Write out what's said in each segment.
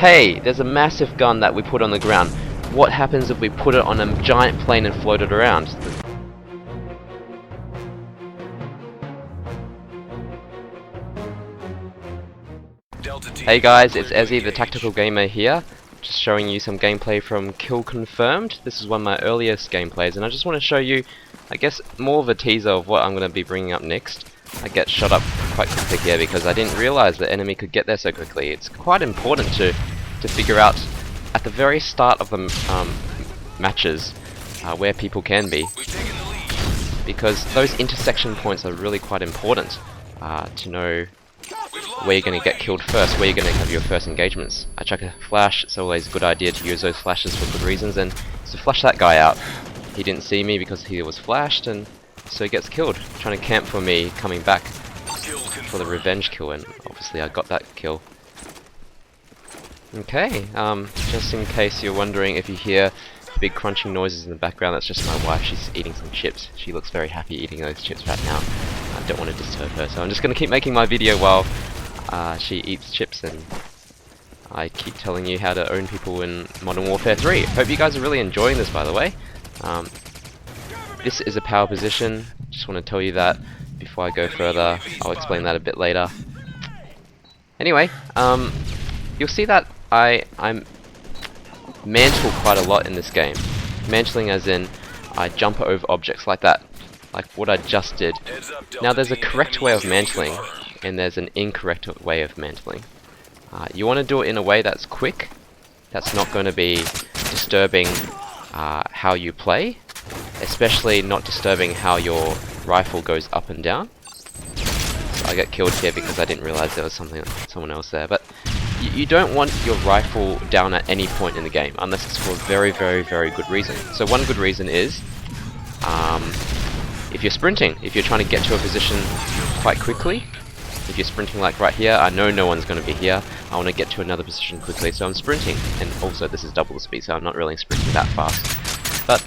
hey, there's a massive gun that we put on the ground. What happens if we put it on a giant plane and float it around? Hey guys, it's Ezzie, the Tactical Gamer here, just showing you some gameplay from Kill Confirmed. This is one of my earliest gameplays, and I just want to show you, I guess, more of a teaser of what I'm going to be bringing up next. I get shot up quite quickly here because I didn't realize the enemy could get there so quickly. It's quite important to figure out at the very start of the matches where people can be, because those intersection points are really quite important to know where you're going to get killed first, where you're going to have your first engagements. I chuck a flash. It's always a good idea to use those flashes for good reasons, and to flash that guy out. He didn't see me because he was flashed, and so he gets killed, trying to camp for me coming back for the revenge kill, and obviously I got that kill. Okay, just in case you're wondering if you hear big crunching noises in the background, that's just my wife. She's eating some chips. She looks very happy eating those chips right now. I don't want to disturb her, so I'm just going to keep making my video while she eats chips, and I keep telling you how to own people in Modern Warfare 3. Hope you guys are really enjoying this, by the way. This is a power position. Just want to tell you that before I go further. I'll explain that a bit later. Anyway, you'll see that I'm mantle quite a lot in this game. Mantling as in I jump over objects like that, like what I just did. Now there's a correct way of mantling and there's an incorrect way of mantling. You want to do it in a way that's quick, that's not going to be disturbing how you play, especially not disturbing how your rifle goes up and down. So I got killed here because I didn't realize there was someone else there. But you don't want your rifle down at any point in the game unless it's for a very, very, very good reason. So one good reason is if you're sprinting, if you're trying to get to a position quite quickly. If you're sprinting like right here, I know no one's going to be here. I want to get to another position quickly, so I'm sprinting. And also this is double the speed, so I'm not really sprinting that fast. But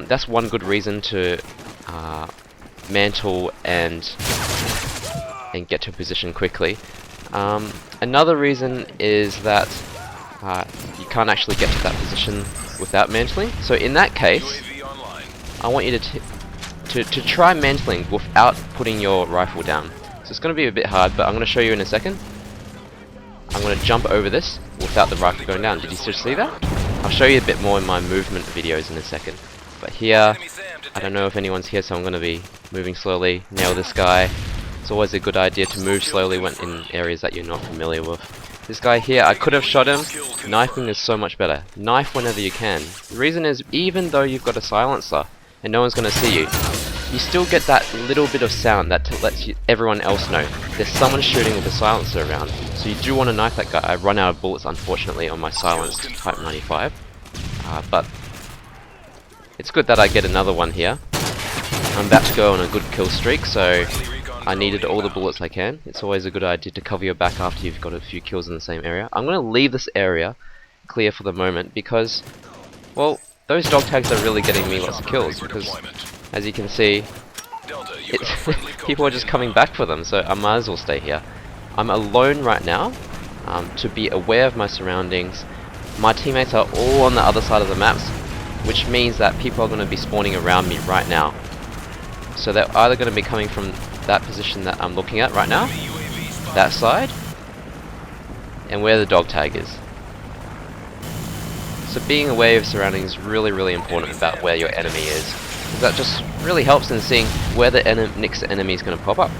that's one good reason to mantle and get to a position quickly. Another reason is that you can't actually get to that position without mantling. So in that case, I want you to try mantling without putting your rifle down. So it's going to be a bit hard, but I'm going to show you in a second. I'm going to jump over this without the rifle going down. Did you just see that? I'll show you a bit more in my movement videos in a second. But here, I don't know if anyone's here, so I'm going to be moving slowly. Nail this guy. It's always a good idea to move slowly when in areas that you're not familiar with. This guy here, I could have shot him. Knifing is so much better. Knife whenever you can. The reason is, even though you've got a silencer and no one's going to see you, you still get that little bit of sound that lets everyone else know there's someone shooting with a silencer around. So you do want to knife that guy. I run out of bullets, unfortunately, on my silenced Type 95. But it's good that I get another one here. I'm about to go on a good kill streak, so I needed all the bullets I can. It's always a good idea to cover your back after you've got a few kills in the same area. I'm going to leave this area clear for the moment because, well, those dog tags are really getting me lots of kills, because as you can see, people are just coming back for them, so I might as well stay here. I'm alone right now, to be aware of my surroundings. My teammates are all on the other side of the maps, which means that people are going to be spawning around me right now. So they're either going to be coming from that position that I'm looking at right now, that side, and where the dog tag is. So being aware of surroundings is really, really important about where your enemy is. That just really helps in seeing where the next enemy is going to pop up.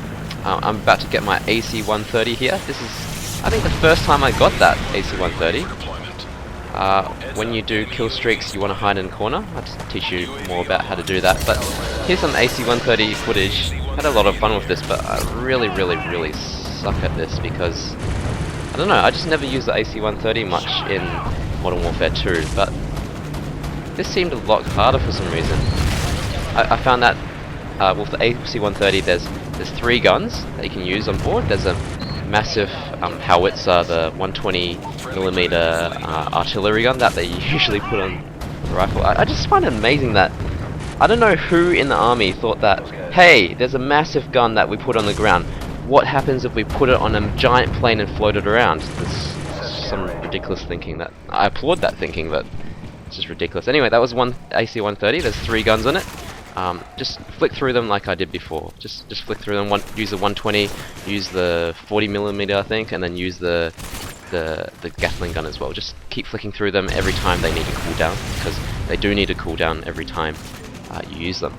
I'm about to get my AC-130 here. This is, I think, the first time I got that AC-130. When you do kill streaks, you want to hide in a corner. I'll just teach you more about how to do that. But here's some AC-130 footage. Had a lot of fun with this, but I really, really, really suck at this because, I don't know, I just never used the AC-130 much in Modern Warfare 2, but this seemed a lot harder for some reason. I found that with the AC-130 there's 3 guns that you can use on board. There's a massive howitzer, the 120mm artillery gun that they usually put on the rifle. I just find it amazing that, I don't know who in the army thought that, hey, there's a massive gun that we put on the ground. What happens if we put it on a giant plane and float it around? It's just some ridiculous thinking that I applaud that thinking, but it's just ridiculous. Anyway, that was one AC-130. There's 3 guns on it. Just flick through them like I did before. Just flick through them. Use the 120, use the 40mm I think, and then use the Gatling gun as well. Just keep flicking through them every time they need a cooldown, because they do need a cooldown every time you use them.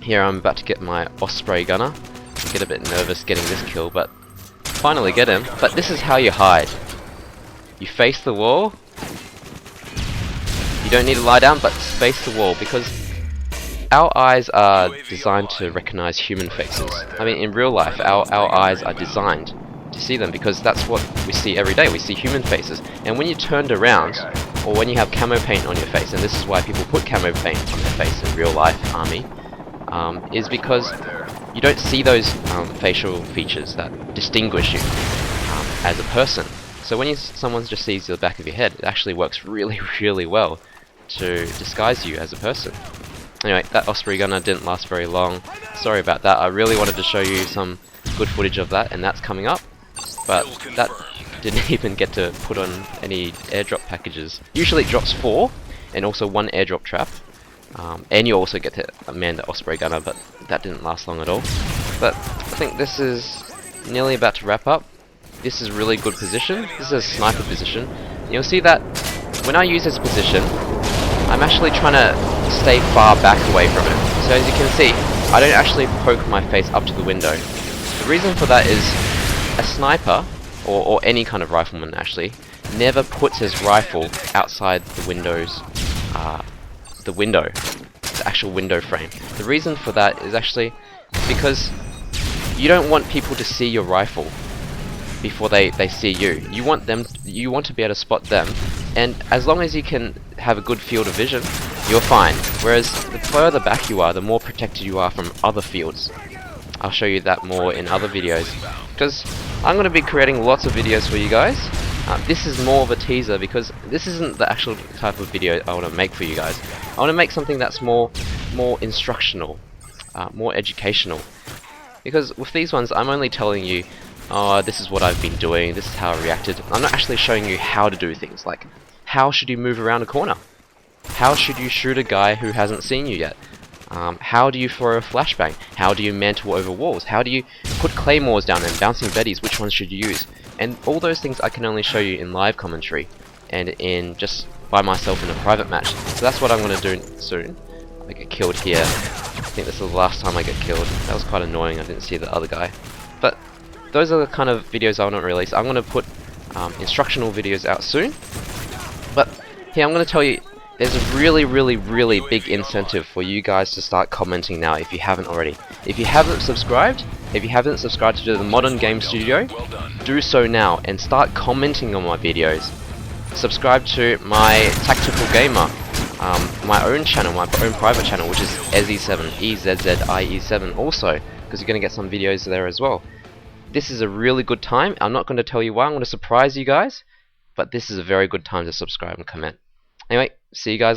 Here I'm about to get my Osprey gunner. I get a bit nervous getting this kill, but finally get him. But this is how you hide. You face the wall. You don't need to lie down, but face the wall, because our eyes are designed to recognize human faces. I mean, in real life, our eyes are designed to see them, because that's what we see every day. We see human faces. And when you're turned around, or when you have camo paint on your face, and this is why people put camo paint on their face in real life, army, is because you don't see those facial features that distinguish you as a person. So when someone just sees the back of your head, it actually works really, really well to disguise you as a person. Anyway, that Osprey gunner didn't last very long. Sorry about that. I really wanted to show you some good footage of that, and that's coming up. But that didn't even get to put on any airdrop packages. Usually it drops 4, and also 1 airdrop trap. And you also get to man the Osprey gunner, but that didn't last long at all. But I think this is nearly about to wrap up. This is a really good position. This is a sniper position. You'll see that when I use this position, I'm actually trying to stay far back away from it. So as you can see, I don't actually poke my face up to the window. The reason for that is a sniper, or any kind of rifleman actually, never puts his rifle outside the windows, the actual window frame. The reason for that is actually because you don't want people to see your rifle before they see you. You want to be able to spot them, and as long as you can have a good field of vision, you're fine. Whereas the further back you are, the more protected you are from other fields. I'll show you that more in other videos, because I'm going to be creating lots of videos for you guys. This is more of a teaser, because this isn't the actual type of video I want to make for you guys. I want to make something that's more instructional, more educational. Because with these ones, I'm only telling you, oh, this is what I've been doing, this is how I reacted. I'm not actually showing you how to do things, like how should you move around a corner? How should you shoot a guy who hasn't seen you yet? How do you throw a flashbang? How do you mantle over walls? How do you put claymores down and bouncing betties? Which ones should you use? And all those things I can only show you in live commentary and in just by myself in a private match. So that's what I'm going to do soon. I get killed here. I think this is the last time I get killed. That was quite annoying. I didn't see the other guy. But those are the kind of videos I want to release. I'm going to put instructional videos out soon. But here I'm going to tell you, there's a really big incentive for you guys to start commenting now if you haven't already. If you haven't subscribed to the Modern Game Studio, do so now and start commenting on my videos. Subscribe to my Tactical Gamer, my own channel, my own private channel, which is Ezzie7, EZZIE7 also, because you're going to get some videos there as well. This is a really good time. I'm not going to tell you why, I'm going to surprise you guys, but this is a very good time to subscribe and comment. Anyway, see you guys later.